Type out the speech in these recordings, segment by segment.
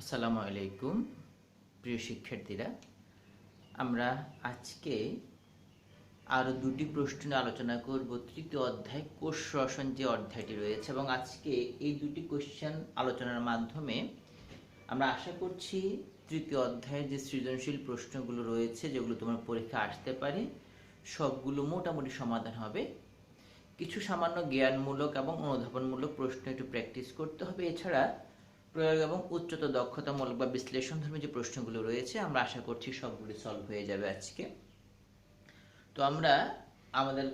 আসসালামু আলাইকুম প্রিয় শিক্ষার্থীরা, আমরা আজকে আরও দুটি প্রশ্ন নিয়ে আলোচনা করব। তৃতীয় অধ্যায় কোষ রসায়ন যে অধ্যায়টি রয়েছে, এবং আজকে এই দুটি কোশ্চেন আলোচনার মাধ্যমে আমরা আশা করছি তৃতীয় অধ্যায়ের যে সৃজনশীল প্রশ্নগুলো রয়েছে, যেগুলো তোমার পরীক্ষা আসতে পারে, সবগুলো মোটামুটি সমাধান হবে। কিছু সামান্য জ্ঞানমূলক এবং অনুধাবনমূলক প্রশ্ন একটু প্র্যাকটিস করতে হবে। এছাড়া প্রয়োগ এবং উচ্চতর দক্ষতামূলক বা বিশ্লেষণধর্মী যে প্রশ্নগুলো রয়েছে, আমরা আশা করছি সবগুলি সলভ হয়ে যাবে আজকে। তো আমরা আমাদের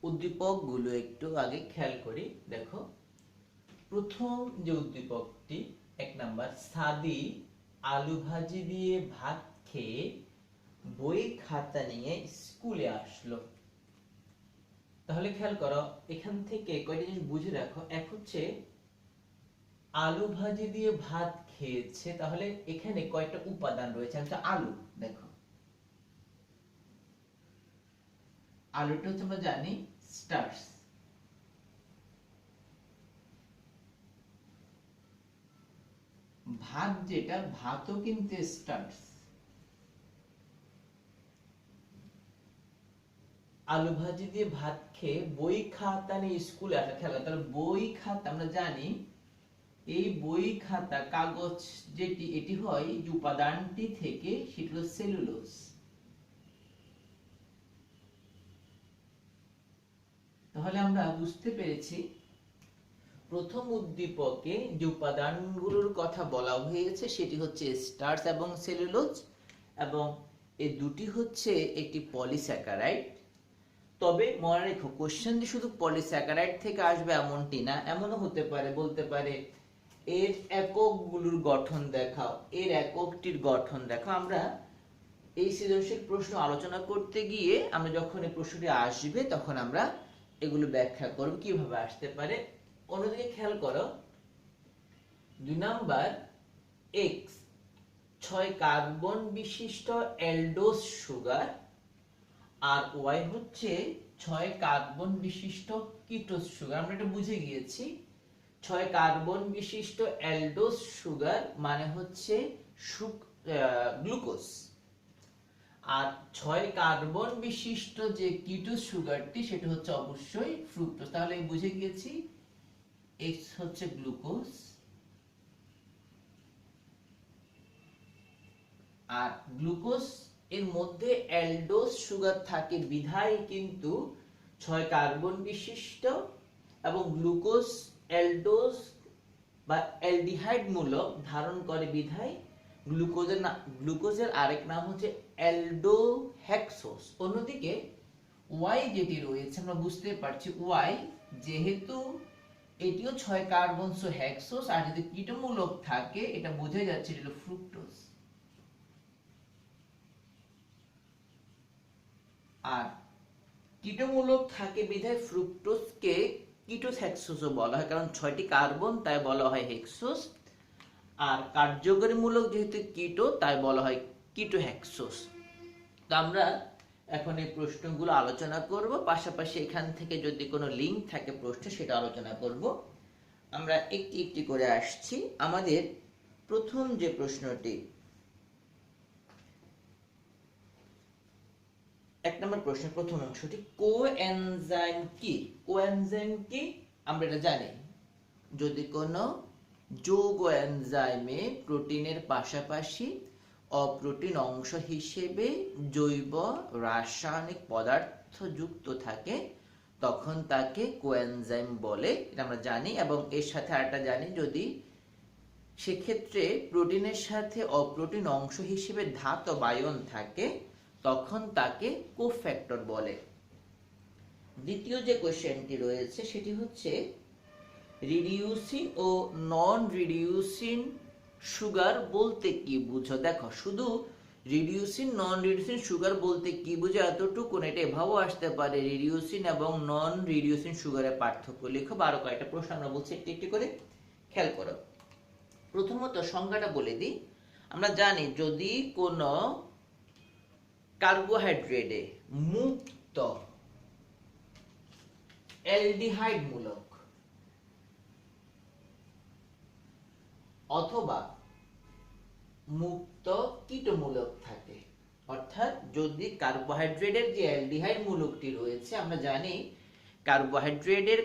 উদ্দীপকগুলো একটু আগে খেয়াল করি। দেখো, প্রথম যে উদ্দীপকটি 1 নাম্বার, সাদি আলু ভাজি দিয়ে ভাত খেয়ে বই খাতা নিয়ে স্কুলে আসলো। তাহলে খেয়াল করো, এখান থেকে কয়টা জিনিস বুঝে রাখো। এক হচ্ছে আলু ভাজি দিয়ে ভাত খেয়েছে, তাহলে এখানে কয়টা উপাদান রয়েছে। একটা আলু, দেখো আলুটা হচ্ছে আমরা জানি স্টার্চ। ভাত যেটা, ভাতও কিন্তু স্টার্চ। আলু ভাজি দিয়ে ভাত খেয়ে বই খাতা নিয়ে স্কুলে আসা। খেয়াল করো, তাহলে বই খাতা আমরা জানি, এই বই খাতা কাগজ যেটি, এটি হয় যে উপাদানটি থেকে, সেটি হলো সেলুলোজ। তাহলে আমরা বুঝতে পেরেছি প্রথম উদ্দীপকে যে উপাদানগুলোর কথা বলা হয়েছে সেটি হচ্ছে স্টার্চ এবং সেলুলোজ, এবং এই দুটি হচ্ছে একটি পলিস্যাকারাইড। তবে মনে রেখো, কোশ্চেন যে শুধু পলিস্যাকারাইড থেকে আসবে এমনটি না, এমনও হতে পারে বলতে পারে এর এককগুলোর গঠন দেখাও, এর এককটির গঠন দেখাও। আমরা এই সৃজনশীল প্রশ্ন আলোচনা করতে গিয়ে আমরা যখন এই প্রশ্নটি আসবে, তখন আমরা এগুলো ব্যাখ্যা করব কিভাবে আসতে পারে। অন্যদিকে খেয়াল করো, 2 নাম্বার, এক্স 6 কার্বন বিশিষ্ট অ্যালডোস সুগার, আর ওয়াই হচ্ছে 6 কার্বন বিশিষ্ট কিটোজ সুগার। আমরা এটা বুঝে গিয়েছি, 6 কার্বন বিশিষ্ট অ্যালডোস সুগার মানে হচ্ছে গ্লুকোজ, আর 6 কার্বন বিশিষ্ট যে কিটোজ সুগারটি, সেটা হচ্ছে অবশ্যই ফ্রুক্টোজ। তাহলে বুঝে গিয়েছি এক্স হচ্ছে গ্লুকোজ, আর গ্লুকোজ এর মধ্যে অ্যালডোস সুগার থাকে বিধায় কিন্তু 6 কার্বন বিশিষ্ট, এবং গ্লুকোজ অ্যালডোস বা অ্যালডিহাইড মূলক ধারণ করে বিধায় গ্লুকোজের আরেক নাম হচ্ছে অ্যালডোহেক্সোস। অন্যদিকে ওয়াই যেটি রয়েছে, আমরা বুঝতে পারছি ওয়াই যেহেতু এটিও 6 কার্বন, সো হেক্সোস, আর যদি কিটো মূলক থাকে, এটা বোঝা যাচ্ছে এটা হলো ফ্রুক্টোজ। আর কিটোমূলক থাকে বিধায় ফ্রুক্টোজকে কিটোস হেক্সোসও বলা হয়, কারণ 6টি কার্বন, তাই বলা হয় হেক্সোস। আর কার্যকরী মূলক যেহেতু কিটো, তাই বলা হয় কিটো হেক্সোস। তো আমরা এখন এই প্রশ্নগুলো আলোচনা করব, পাশাপাশি এখান থেকে যদি কোনো লিঙ্ক থাকে প্রশ্নে, সেটা আলোচনা করব। আমরা একটি একটি করে আসছি। আমাদের প্রথম যে প্রশ্নটি, 1 নম্বর প্রশ্নের প্রথম অংশটি, কোএনজাইম কি? কোএনজাইম কি আমরা এটা জানি, যদি কোনো যৌগ এনজাইমে প্রোটিনের পাশাপাশি অপ্রোটিন অংশ হিসেবে জৈব রাসায়নিক পদার্থ যুক্ত থাকে, তখন তাকে কোএনজাইম বলে, এটা আমরা জানি। এবং এর সাথে আরেকটা জানি, যদি সেক্ষেত্রে প্রোটিনের সাথে অপ্রোটিন অংশ হিসেবে ধাতব আয়ন থাকে, তখন তাকে কোফ্যাক্টর বলে। দ্বিতীয় যে কোশ্চেনটি রয়েছে, সেটি হচ্ছে রিডিউসিং ও নন রিডিউসিং সুগার বলতে কি বুঝো? দেখো, শুধু রিডিউসিং নন রিডিউসিং সুগার বলতে কি বুঝো এতটুকু না, এটা এভাবেও আসতে পারে রিডিউসিং এবং নন রিডিউসিং সুগারের পার্থক্য লিখো। 12 কয়েকটা প্রশ্ন আমরা বলছি একটি একটি করে, খেয়াল করো। প্রথমত সংজ্ঞাটা বলে দিই। আমরা জানি, যদি কোনো কার্বোহাইড্রেটে মুক্ত অ্যালডিহাইড মূলক অথবা মুক্ত কীটমূলক থাকে। অর্থাৎ যদি কার্বোহাইড্রেটের যে অ্যালডিহাইড মূলকটি রয়েছে, আমরা জানি কার্বোহাইড্রেটের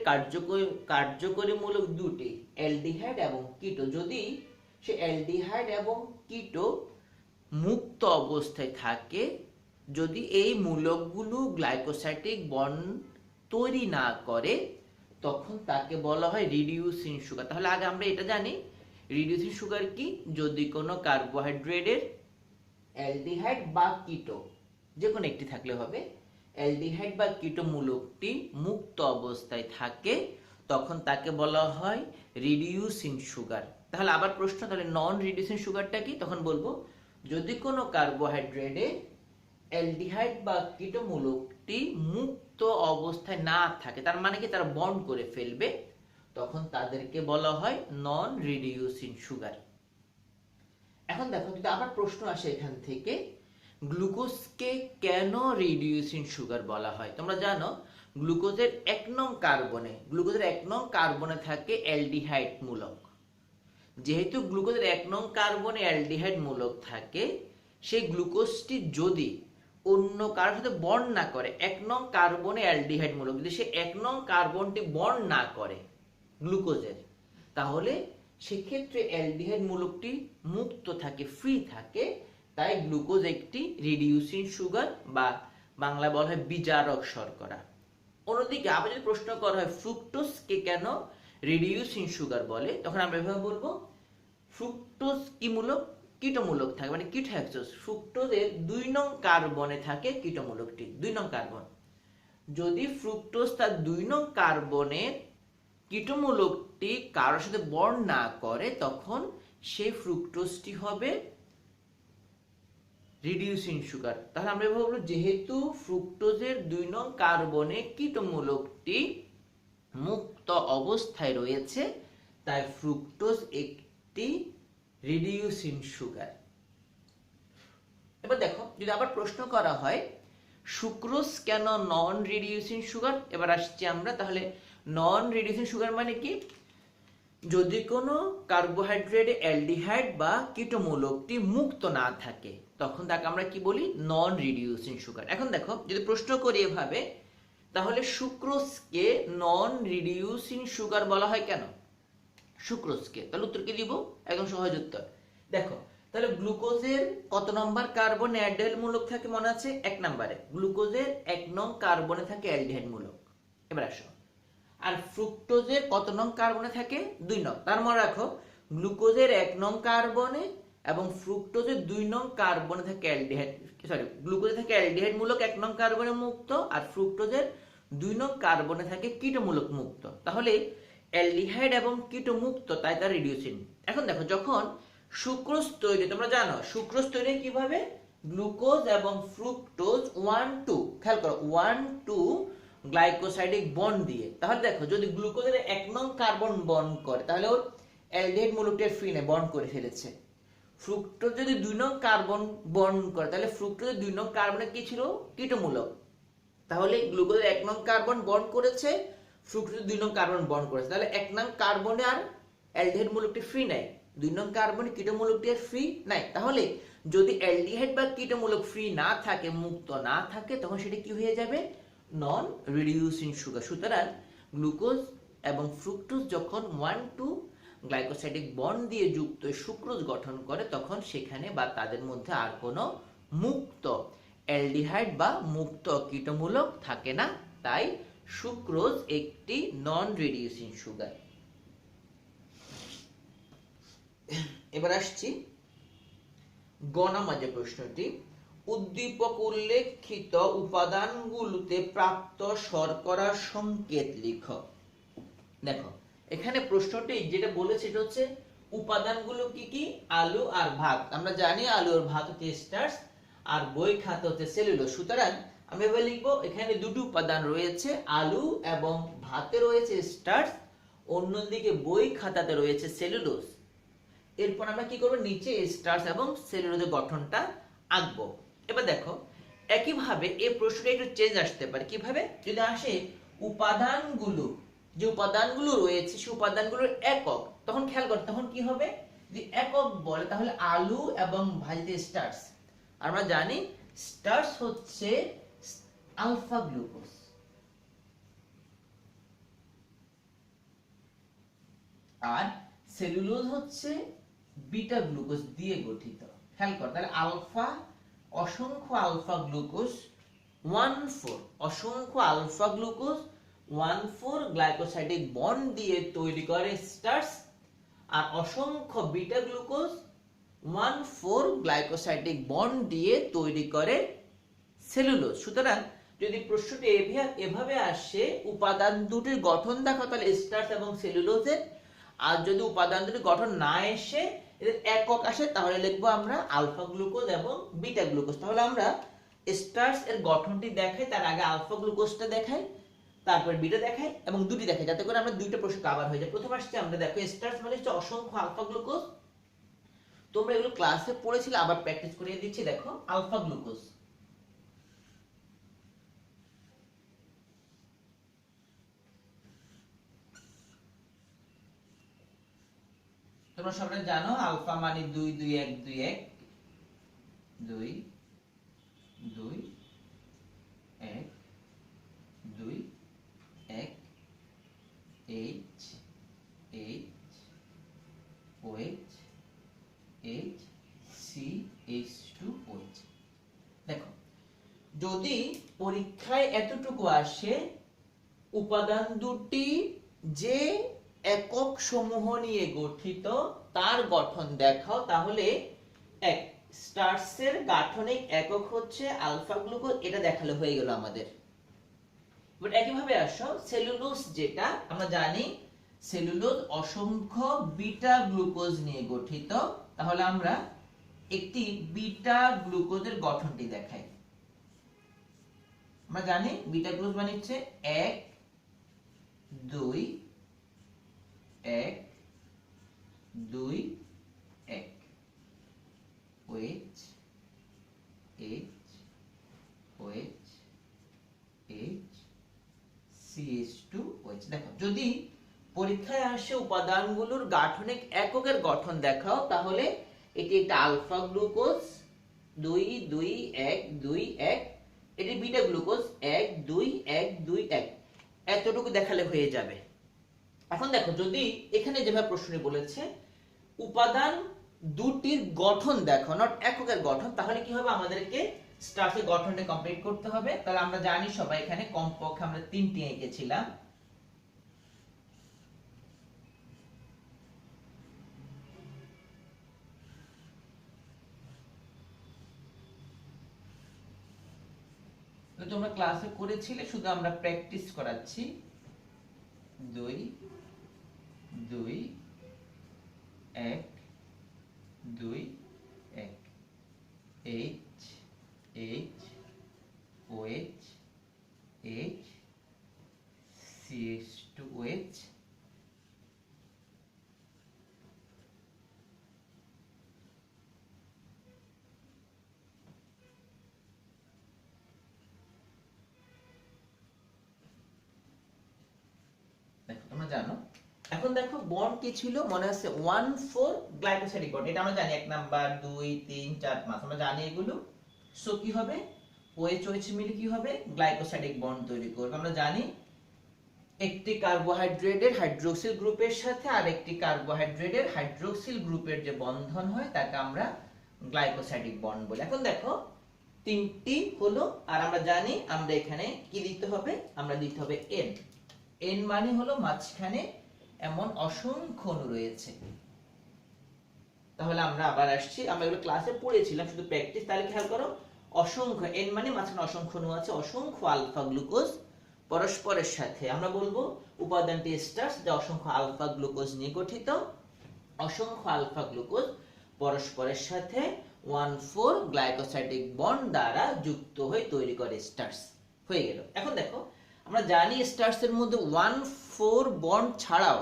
কার্যকরী মূলক দুটি, অ্যালডিহাইড এবং কিটো। যদি সে অ্যালডিহাইড এবং কিটো মুক্ত অবস্থায় থাকে, যদি এই মূলকগুলো গ্লাইকোসাইটিক বন্ড তৈরি না করে, তখন তাকে বলা হয় রিডিউসিং সুগার। তাহলে আগে আমরা এটা জানি রিডিউসিং সুগার কি, যদি কোনো কার্বোহাইড্রেটের অ্যালডিহাইড বা কিটো যে কোনো একটি থাকলে হবে, অ্যালডিহাইড বা কিটো মূলকটি মুক্ত অবস্থায় থাকে, তখন তাকে বলা হয় রিডিউসিং সুগার। তাহলে আবার প্রশ্ন, তাহলে নন রিডিউসিং সুগারটা কি? তখন বলবো যদি কোনো কার্বোহাইড্রেটে অ্যালডিহাইড বা কিটো মূলকটি মুক্ত অবস্থায় না থাকে, তার মানে কি তারা বন্ড করে ফেলবে, তখন তাদেরকে বলা হয় নন রিডিউসিং সুগার। এখন দেখো, যদি আবার প্রশ্ন আসে এখান থেকে, গ্লুকোজকে কেন রিডিউসিং সুগার বলা হয়? তোমরা জানো গ্লুকোজের 1 নং কার্বনে থাকে অ্যালডিহাইড মূলক। যেহেতু গ্লুকোজের 1 নং কার্বনে অ্যালডিহাইড মূলক থাকে, সেই গ্লুকোজটি যদি অন্য কারোর সাথে বন্ড না করে, 1 নং কার্বনে অ্যালডিহাইড মূলক যদি সে 1 নং কার্বনটি বন্ড না করে গ্লুকোজের, তাহলে সেক্ষেত্রে অ্যালডিহাইড মূলকটি মুক্ত থাকে, ফ্রি থাকে। তাই গ্লুকোজ একটি রিডিউসিং সুগার বা বাংলা বলা হয় বিজারক শর্করা। অন্যদিকে আবার যদি প্রশ্ন করা হয় ফ্রুক্টোজকে কেন রিডিউসিং সুগার বলে, তখন আমরা এভাবে বলবো ফ্রুক্টোজ কি মূলক? কীটমূলক থাকে, মানে কিটোহ্যাক্সোজ। ফ্রুক্টোজের 2 নং কার্বনে থাকে কীটমূলকটি, 2 নং কার্বন। যদি ফ্রুক্টোজ তার 2 নং কার্বনের কীটমূলকটি কারোর সাথে বন্ড না করে, তখন সেই ফ্রুক্টোজটি হবে রিডিউসিং সুগার। তাহলে আমরা বলবো যেহেতু ফ্রুক্টোজের 2 নং কার্বনে কীটমূলকটি মুক্ত অবস্থায় রয়েছে, তাই ফ্রুক্টোজ একটি রিডিউসিং সুগার। এবার দেখো, যদি আবার প্রশ্ন করা হয় সুক্রোজ কেন নন রিডিউসিং সুগার, এবার আসছি আমরা। তাহলে নন রিডিউসিং সুগার মানে কি? যদি কোনো কার্বোহাইড্রেট অ্যালডিহাইড বা কীটমূলকটি মুক্ত না থাকে, তখন তাকে আমরা কি বলি? নন রিডিউসিং সুগার। এখন দেখো, যদি প্রশ্ন করি এভাবে, তাহলে সুক্রোজকে নন রিডিউসিং সুগার বলা হয় কেন? সুক্রোজকে, তাহলে উত্তর কি দিব? একদম সহজ উত্তর। দেখো, তাহলে গ্লুকোজের কত নম্বর কার্বনে অ্যালডিহাইড মূলক থাকে মনে আছে? 1 নম্বরে। গ্লুকোজের 1 নং কার্বনে থাকে অ্যালডিহাইড মূলক। এবার আসো, আর ফ্রুক্টোজের কত নং কার্বনে থাকে? 2 নং। তার মনে রাখো গ্লুকোজের 1 নং কার্বনে এবং ফ্রুক্টোজের 2 নং কার্বনে থাকে অ্যালডিহাইড, গ্লুকোজে থাকে অ্যালডিহাইড মূলক 1 নং কার্বনে মুক্ত, আর ফ্রুক্টোজের 2 নং কার্বনে থাকে কীটমূলক মুক্ত। তাহলে অ্যালডিহাইড এবং কীটো মুক্ত, তাই তার রিডিউসিং। এখন দেখো, যখন সুক্রোজ তৈরি, তোমরা জানো সুক্রোজ তৈরি কিভাবে? গ্লুকোজ এবং ফ্রুক্টোজ 1-2, খেয়াল করো 1-2 গ্লাইকোসাইডিক বন্ড দিয়ে। তাহলে দেখো, যদি গ্লুকোজের 1 নং কার্বন বন্ড করে, তাহলে ওর অ্যালডিহাইড মূলকটি ফ্রি নেই, বন্ড করে ফেলেছে। ফ্রুক্টোজ যদি 2 নং কার্বন বন্ড করে, তাহলে ফ্রুক্টোজের 2 নং কার্বনে কি ছিল? কীটমূলক। তাহলে গ্লুকোজের 1 নং কার্বন বন্ড করেছে, ফ্রুক্টোজের 2 নং কার্বন বন্ড করেছে, তাহলে 1 নং কার্বনে আর অ্যালডিহাইড মূলকটি ফ্রি নাই, 2 নং কার্বনে কীটমূলকটি আর ফ্রি নাই। তাহলে যদি অ্যালডিহাইড বা কীটমূলক ফ্রি না থাকে, মুক্ত না থাকে, তখন সেটা কি হয়ে যাবে? নন রিডিউসিং সুগার। সুতরাং গ্লুকোজ এবং ফ্রুক্টোজ যখন 1-2 গ্লাইকোসাইডিক বন্ড দিয়ে যুক্ত সুক্রোজ গঠন করে, তখন সেখানে বা তাদের মধ্যে আর কোনো মুক্ত অ্যালডিহাইড বা মুক্ত কীটমূলক থাকে না, তাই সুক্রোজ একটি নন রিডিউসিং সুগার। এবার আসছি গ নম্বর যে প্রশ্নটি, উদ্দীপক উল্লেখিত উপাদানগুলোতে প্রাপ্ত শর্করার সংকেত লিখো। দেখো, এখানে প্রশ্নটি যেটা বলেছে সেটা হচ্ছে উপাদানগুলো কি কি? আলু আর ভাত। আমরা জানি আলু আর ভাত হচ্ছে স্টার্চ, আর বই খাতা হচ্ছে সেলুলোজ। সুতরাং আমি এবার লিখবো এখানে দুটি উপাদান রয়েছে, আলু এবং ভাতে রয়েছে স্টার্চ, অন্যদিকে বই খাতাতে রয়েছে সেলুলোজ। এরপর আমরা কি করব? নিচে স্টার্চ এবং সেলুলোজের গঠনটা আঁকবো। এবার দেখো, একইভাবে এই প্রশ্নটা একটু চেঞ্জ আসতে পারে। কিভাবে? যদি আসে যে উপাদানগুলো রয়েছে সেই উপাদানগুলোর একক, তখন খেয়াল করো তখন কি হবে? যদি একক বলে তাহলে আলু এবং ভাজিতে স্টার্চ। আমরা জানি স্টার্চ হচ্ছে আলফা গ্লুকোজ, আর সেলুলোজ হচ্ছে বিটা গ্লুকোজ দিয়ে গঠিত। খেয়াল কর, তাহলে আলফা, অসংখ্য আলফা গ্লুকোজ 1,4, অসংখ্য আলফা গ্লুকোজ 1,4 গ্লাইকোসাইডিক বন্ড দিয়ে তৈরি করে স্টার্চ, আর অসংখ্য বিটা গ্লুকোজ 1,4 গ্লাইকোসাইডিক বন্ড দিয়ে তৈরি করে সেলুলোজ। সুতরাং যদি প্রশ্নটি এভাবে আসে, উপাদান দুটির গঠন দেখো, তাহলে স্টার্চ এবং সেলুলোজের। আর যদি উপাদান দুটির গঠন না এসে এদের একক আসে, তাহলে লিখবো আমরা আলফা গ্লুকোজ এবং বিটা গ্লুকোজ। তাহলে আমরা স্টার্চ এর গঠনটি দেখাই, তার আগে আলফা গ্লুকোজটা দেখাই, তারপর বিটা দেখাই এবং দুটি দেখাই, যাতে করে আমরা দুইটা প্রশ্ন কভার হয়ে যায়। প্রথম আসছে, আমরা দেখো স্টার্চ মানে হচ্ছে অসংখ্য আলফা গ্লুকোজ। তোমরা এগুলো ক্লাসে পড়েছিলে, আবার প্র্যাকটিস করিয়ে দিচ্ছি। দেখো আলফা গ্লুকোজ, তোমরা সবাই জানো আলফা মানে 2 2 1 2 1 2 2 1 2 1 H H OH H CH2OH। দেখো, যদি পরীক্ষায় এতটুকু আসে, উপাদান দুটি যে একক সমূহ নিয়ে গঠিত তার গঠন দেখাও, তাহলে এক স্টার্চের গাঠনিক একক হচ্ছে আলফা গ্লুকোজ, এটা দেখালে হয়ে গেল আমাদের। বাট একইভাবে আসো সেলুলোজ, যেটা আমরা জানি সেলুলোজ অসংখ্য বিটা গ্লুকোজ নিয়ে গঠিত, তাহলে আমরা একটি বিটা গ্লুকোজের গঠনটি দেখাই। আমরা জানি বিটা গ্লুকোজ মানে হচ্ছে 1 2 1 2 1 OH H OH H CH2OH। দেখো, যদি পরীক্ষায় আসে উপাদানগুলোর গাঠনিক এককের গঠন দেখাও, তাহলে এটি একটা আলফা গ্লুকোজ 2 2 1 2 1, এটি বিটা গ্লুকোজ 1 2 1 2 1, এতটুকু দেখালে হয়ে যাবে। এখন দেখো, যদি এখানে যেভাবে প্রশ্নে বলেছে উপাদান দুটির গঠন দেখো, নট এককের গঠন, তাহলে কি হবে, আমাদেরকে স্টার্চের গঠনটা কমপ্লিট করতে হবে। তাহলে আমরা জানি সবাই এখানে কমপক্ষে আমরা 3টি এঁকেছিলাম। তোমরা ক্লাসে করেছিলে, শুধু আমরা প্র্যাকটিস করাচ্ছি। 2 2 1 2 1 H H OH H CH2OH। দেখো, তোমরা জানো। এখন দেখো বন্ড কি ছিল, মনে আছে 1,4 গ্লাইকোসাইডিক বন্ড, এটা আমরা জানি 1 নাম্বার 2 3 4 5, আমরা জানি এগুলো। সো কি হবে, OH OH মিলে কি হবে, গ্লাইকোসাইডিক বন্ড তৈরি করবে। আমরা জানি একটি কার্বোহাইড্রেটের হাইড্রোক্সিল গ্রুপের সাথে আরেকটি কার্বোহাইড্রেটের হাইড্রোক্সিল গ্রুপের যে বন্ধন হয় তাকে আমরা গ্লাইকোসাইডিক বন্ড বলি। এখন দেখো 3টি হলো, আর আমরা জানি আমরা এখানে কি দিতে হবে, আমরা দিতে হবে N। N মানে হলো মাঝখানে এমন অসংখ্য অণু রয়েছে। তাহলে আমরা আবার আসছি, আমরা এগুলো ক্লাসে পড়েছিলাম, শুধু প্র্যাকটিস। তাহলে খেয়াল করো, অসংখ্য N মানে মাঝখানে অসংখ্য অণু আছে, অসংখ্য আলফা গ্লুকোজ পরস্পরের সাথে, আমরা বলবো উপাদানটি স্টার্চ, যা অসংখ্য আলফা গ্লুকোজ নিয়ে গঠিত। অসংখ্য আলফা গ্লুকোজ পরস্পরের সাথে 1,4 গ্লাইকোসাইডিক বন্ড দ্বারা যুক্ত হয়ে তৈরি করে স্টার্চ। হয়ে গেল। এখন দেখো, আমরা জানি স্টার্চের মধ্যে 1,4 বন্ড ছাড়াও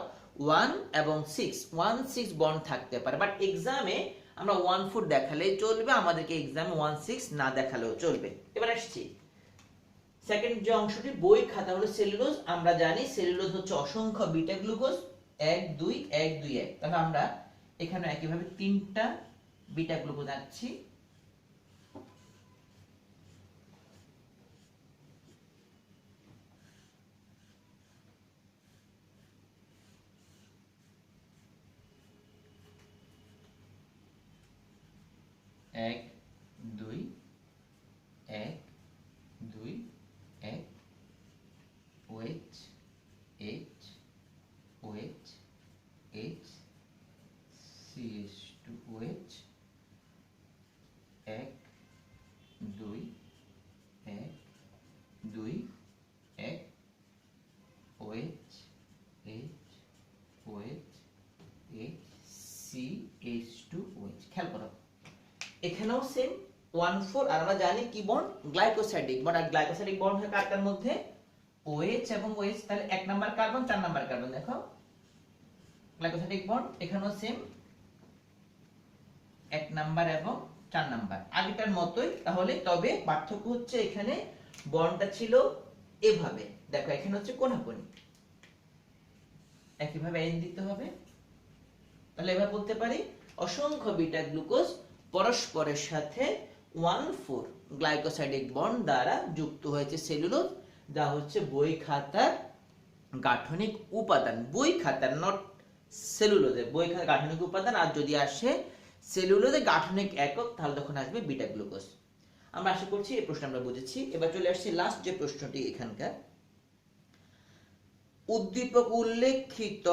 1 এবং 6 বন্ড থাকতে পারে, বাট এক্সামে আমরা 1,4 দেখালেই চলবে, আমাদেরকে এক্সামে 1,6 না দেখালেও চলবে। এবার আসছি সেকেন্ড যে অংশটি, বই খাতা হলো সেলুলোজ। আমরা জানি সেলুলোজ হচ্ছে অসংখ্য বিটা গ্লুকোজ 1 2 1 2 1, তাহলে আমরা এখানে একইভাবে 3টা বিটা গ্লুকোজ আনছি, এক দুই এক দুই এক OH H OH H CH2OH এক দুই এক দুই এক OH H OH H CH2OH। খেয়াল করো এখানেও সেম 1,4, আর আমরা জানি কি বন্ড, গ্লাইকোসাইডিক বন্ড। আর গ্লাইকোসাইডিক বন্ড হয় কার কার মধ্যে, OH এবং OH। তাহলে 1 নাম্বার কার্বন 4 নাম্বার কার্বন, দেখো গ্লাইকোসাইডিক বন্ড এখানেও সেম 1 নাম্বার এবং 4 নাম্বার, আগেটার মতোই। তাহলে তবে পার্থক্য হচ্ছে এখানে বন্ডটা ছিল এভাবে, দেখো এখানে হচ্ছে কোণাকোণি, একইভাবে এন দিতে হবে। তাহলে এবার বলতে পারি অসংখ্য বিটা গ্লুকোজ পরস্পরের সাথে 1,4 গ্লাইকোসাইডিক বন্ড দ্বারা যুক্ত হয়েছে সেলুলোজ, যা হচ্ছে বই খাতার গাঠনিক উপাদান। বই খাতার, নট সেলুলোজের, বই খাতার গাঠনিক উপাদান। আর যদি আসে সেলুলোজের গাঠনিক একক, তাহলে তখন আসবে বিটা গ্লুকোজ। আমরা আশা করছি এই প্রশ্ন আমরা বুঝেছি। এবার চলে আসছে লাস্ট যে প্রশ্নটি এখানকার, উদ্দীপক উল্লেখিত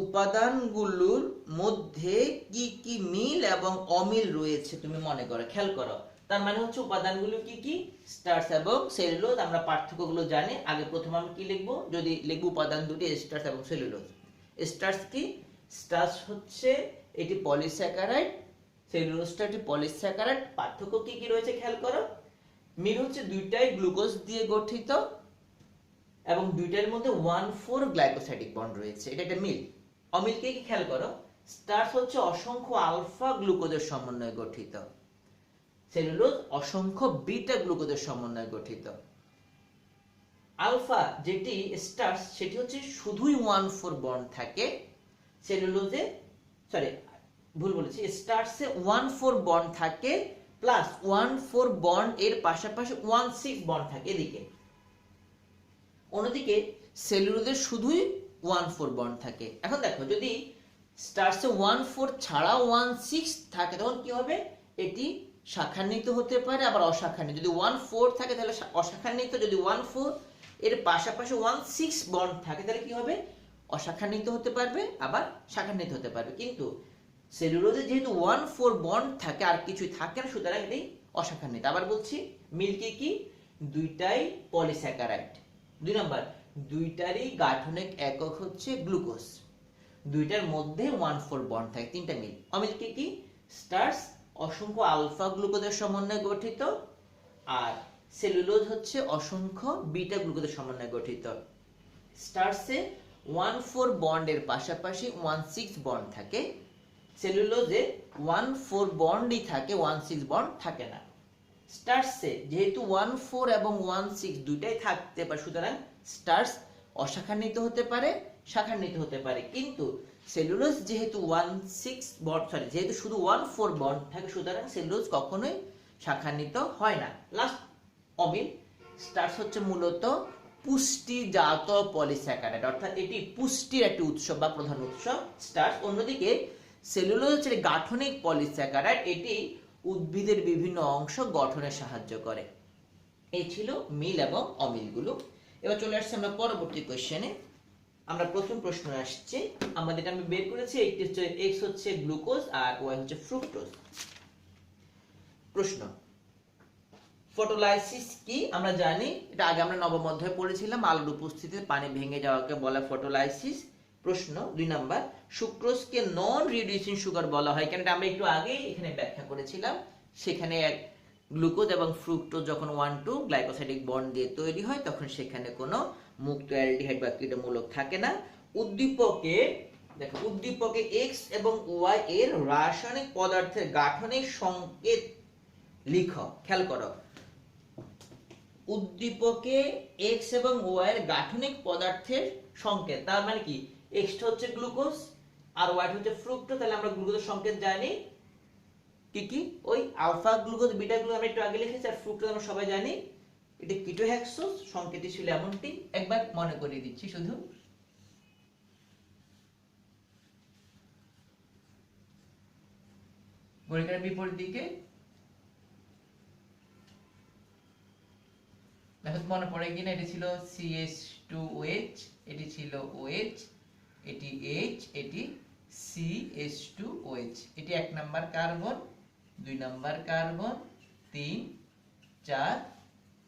উপাদানগুলোর মধ্যে কি কি মিল এবং অমিল রয়েছে তুমি মনে করো। খেয়াল করো, তার মানে হচ্ছে উপাদানগুলো কি কি, স্টার্চ এবং সেলুলোজ। আমরা পার্থক্যগুলো জানি। আগে প্রথমে আমরা কি লিখবো, যদি লিখবো উপাদান দুটি স্টার্চ এবং সেলুলোজ। স্টার্চ কি, স্টার্চ হচ্ছে এটি পলিস্যাকারাইড, সেলুলোজটা একটি পলিস্যাকারাইড। পার্থক্য কি কি রয়েছে খেয়াল করো, মিল হচ্ছে দুইটাই গ্লুকোজ দিয়ে গঠিত এবং দুইটার মধ্যে 1,4 গ্লাইকোসাইডিক বন্ড রয়েছে, এটা একটা মিল। অমিল কি কি খেয়াল করো, স্টার্চ হচ্ছে অসংখ্য আলফা গ্লুকোজের সমন্বয়ে গঠিত, সেলুলোজ অসংখ্য বিটা গ্লুকোজের সমন্বয়ে গঠিত। আলফা যেটি স্টার্চ সেটি হচ্ছে শুধুই 1,4 বন্ড থাকে, সেলুলোজে সরি ভুল বলেছি, স্টার্চে 1,4 বন্ড থাকে প্লাস 1,4 বন্ড এর পাশাপাশি 1,6 বন্ড থাকে এদিকে। অন্যদিকে সেলুলোজে শুধুই 1,4 বন্ড থাকে। এখন দেখো যদি স্টার্চে 1,4 ছাড়াও 1,6 থাকে তখন কি হবে, এটি শাখান্বিত হতে পারে আবার অশাখান্বিত। যদি 1,4 থাকে তাহলে অশাখান্বিত, যদি 1,4 এর পাশাপাশি 1,6 বন্ড থাকে তাহলে কি হবে, অশাখান্বিত হতে পারবে আবার শাখান্বিত হতে পারবে। কিন্তু সেলুলোজে যেহেতু 1,4 বন্ড থাকে আর কিছুই থাকে না, সুতরাং এটি অশাখান্বিত। আবার বলছি মিল কি কি, দুইটাই পলিস্যাকারাইড। 2 নাম্বার, দুইটারই গাঠনিক একক হচ্ছে গ্লুকোজ, দুইটার মধ্যে 1,4 বন্ড থাকে, 3টা মিল। অমিল কি কি, স্টার্চ অসংখ্য আলফা গ্লুকোজের সমন্বয়ে গঠিত আর সেলুলোজ হচ্ছে অসংখ্য বিটা গ্লুকোজের সমন্বয়ে গঠিত। স্টার্চে 1,4 বন্ডের পাশাপাশি 1,6 বন্ড থাকে, সেলুলোজে 1,4 বন্ডই থাকে, 1,6 বন্ড থাকে না। স্টার্চে যেহেতু 1,4 এবং 1,6 দুইটাই থাকতে পারে, সুতরাং স্টার্চ অশাখান্বিত হতে পারে শাখান্বিত হতে পারে। কিন্তু সেলুলোজ যেহেতু 1,6 বন্ড যেহেতু শুধু 1,4 বন্ড থাকে, সুতরাং সেলুলোজ কখনোই শাখান্বিত হয় না। লাস্ট অমিল, স্টার্চ হচ্ছে মূলত পুষ্টিজাত পলিস্যাকারাইড, অর্থাৎ এটি পুষ্টির একটি উৎস বা প্রধান উৎস স্টার্চ। অন্যদিকে সেলুলোজ হচ্ছে গাঠনিক পলিস্যাকারাইড, এটি উদ্ভিদের বিভিন্ন অংশ গঠনে সাহায্য করে। এই ছিল মিল এবং অমিলগুলো। এবার চলে আসছে আমরা পরবর্তী কোশ্চেনে। আমরা প্রথম প্রশ্ন আসছে আমাদের, আমি বের করেছি একটি হচ্ছে x হচ্ছে গ্লুকোজ আর y হচ্ছে ফ্রুক্টোজ। প্রশ্ন, ফটোলাইসিস কি আমরা জানি, এটা আগে আমরা নবম অধ্যায়ে পড়েছিলাম, আলোর উপস্থিতিতে পানি ভেঙে যাওয়াকে বলা ফটোলাইসিস। প্রশ্ন 2 নাম্বার, সুক্রোজকে নন রিডিউসিং সুগার বলা হয় কেন, আমরা একটু আগে এখানে ব্যাখ্যা করেছিলাম। সেখানে এক গ্লুকোজ এবং ফ্রুক্টোজ যখন 1,2 গ্লাইকোসাইডিক বন্ড দিয়ে তৈরি হয় তখন সেখানে কোনো মুক্ত অ্যালডিহাইড বা কীটমূলক থাকে না। উদ্দীপকে দেখো, উদ্দীপকে x এবং y এর রাসায়নিক পদার্থের গাঠনিক সংকেত লিখো। খেয়াল করো, উদ্দীপকে x এবং y এর গাঠনিক পদার্থের সংকেত, তার মানে কি x হচ্ছে গ্লুকোজ আর ওয়াইটা হচ্ছে ফ্রুক্টোজ, তাহলে আমরা গ্লুকোজের সংকেত জানি কি কি, ওই আলফা গ্লুকোজ বিটা গ্লুকোজ আমরা একটু আগে লিখেছি, আর ফ্রুক্টোজ আমরা সবাই জানি এটা কিটোহেক্সোজ, সংকেতটি ছিল এমনটি। একবার মনে করিয়ে দিচ্ছি শুধু। ঘড়িকাটার বিপরীত দিকে দেখো মনে পড়ে কিনা, এটি ছিল CH2OH, এটি ছিল OH, এটি H, এটি CH2OH, এটি 1 নাম্বার কার্বন, 2 নাম্বার কার্বন, 3 4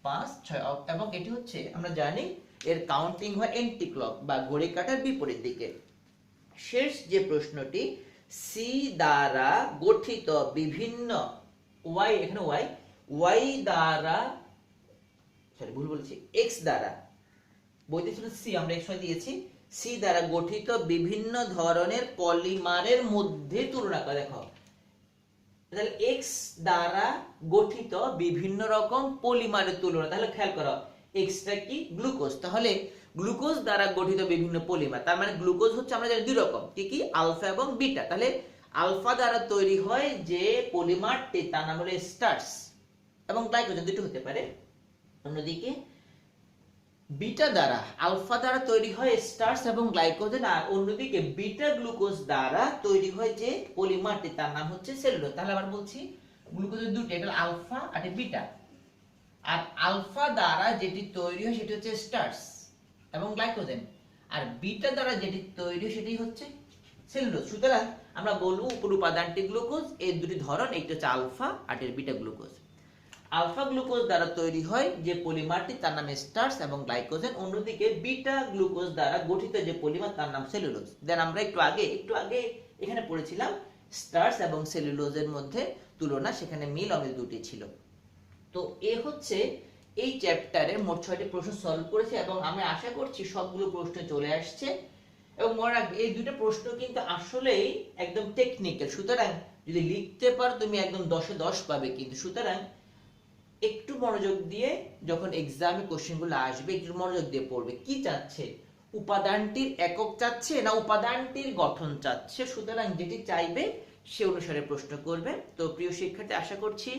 5 6, এবং এটি হচ্ছে আমরা জানি এর কাউন্টিং হয় এন্টি ক্লক বা ঘড়ি কাঁটার বিপরীত দিকে। শেষ যে প্রশ্নটি, সি দ্বারা গঠিত বিভিন্ন ওয়াই, এখানে ওয়াই দ্বারা, সরি ভুল বলেছি, এক্স দ্বারা, বইতে ছিল সি, আমরা এক্স দিয়েছি, সি দ্বারা গঠিত বিভিন্ন ধরনের পলিমারের মধ্যে তুলনা করে। দেখো তাহলে এক্স দ্বারা গঠিত বিভিন্ন রকম পলিমারের তুলনা, তাহলে খেয়াল করো এক্সটা কি, গ্লুকোজ, তাহলে গ্লুকোজ দ্বারা গঠিত বিভিন্ন পলিমার, তার মানে গ্লুকোজ হচ্ছে আমরা জানি দুই রকম, কি কি, আলফা এবং বিটা। তাহলে আলফা দ্বারা তৈরি হয় যে পলিমারটি তার নাম হলো স্টার্চ এবং গ্লাইকোজেন, দুটো হতে পারে। অন্যদিকে বিটা দ্বারা, আলফা দ্বারা তৈরি হয় স্টার্চ এবং গ্লাইকোজেন, আর অন্যদিকে বিটা গ্লুকোজ দ্বারা তৈরি হয় যে পলিমারটি তার নাম হচ্ছে সেলুলোজ। তাহলে আবার বলছি গ্লুকোজের দুটো, এটা আলফা আর বিটা, আর আলফা দ্বারা যেটি তৈরি হয় সেটি হচ্ছে স্টার্চ এবং গ্লাইকোজেন, আর বিটা দ্বারা যেটি তৈরি হয় সেটি হচ্ছে সেলুলোজ। সুতরাং আমরা বলবো উপর উপাদানটি গ্লুকোজ, এর দুটি ধরন, একটি হচ্ছে আলফা আর এর বিটা গ্লুকোজ। আলফা গ্লুকোজ দ্বারা তৈরি হয় যে পলিমারটি তার নাম স্টার্চ এবং গ্লাইকোজেন, অন্যদিকে বিটা গ্লুকোজ দ্বারা গঠিত যে পলিমার তার নাম সেলুলোজ। দেন আমরা একটু আগে এখানে পড়েছিলাম স্টার্চ এবং সেলুলোজের মধ্যে তুলনা, সেখানে মিল অমিল দুটি ছিল। তো এ হচ্ছে এই চ্যাপ্টারে মোট 6টি প্রশ্ন সলভ করেছে, এবং আমি আশা করছি সবগুলো প্রশ্ন চলে আসছে। এবং মনে রাখবে এই দুটো প্রশ্ন কিন্তু আসলেই একদম টেকনিক্যাল, সুতরাং যদি লিখতে পারো তুমি একদম 10-এ 10 পাবে কিন্তু। সুতরাং একটু মনোযোগ দিয়ে যখন এক্সামে কোশ্চেনগুলো আসবে একটু মনোযোগ দিয়ে পড়বে, কি চাচ্ছে, উপাদানটির একক চাচ্ছে না উপাদানটির গঠন চাচ্ছে। সুতরাং যেটি চাইবে সে অনুসারে প্রশ্ন করবে। তো প্রিয় শিক্ষার্থী, আশা করছি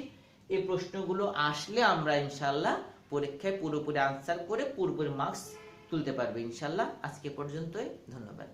এই প্রশ্নগুলো আসলে আমরা ইনশাআল্লাহ পরীক্ষায় পুরোপুরি আনসার করে পুরোপুরি মার্কস তুলতে পারবে ইনশাআল্লাহ। আজকে পর্যন্তই, ধন্যবাদ।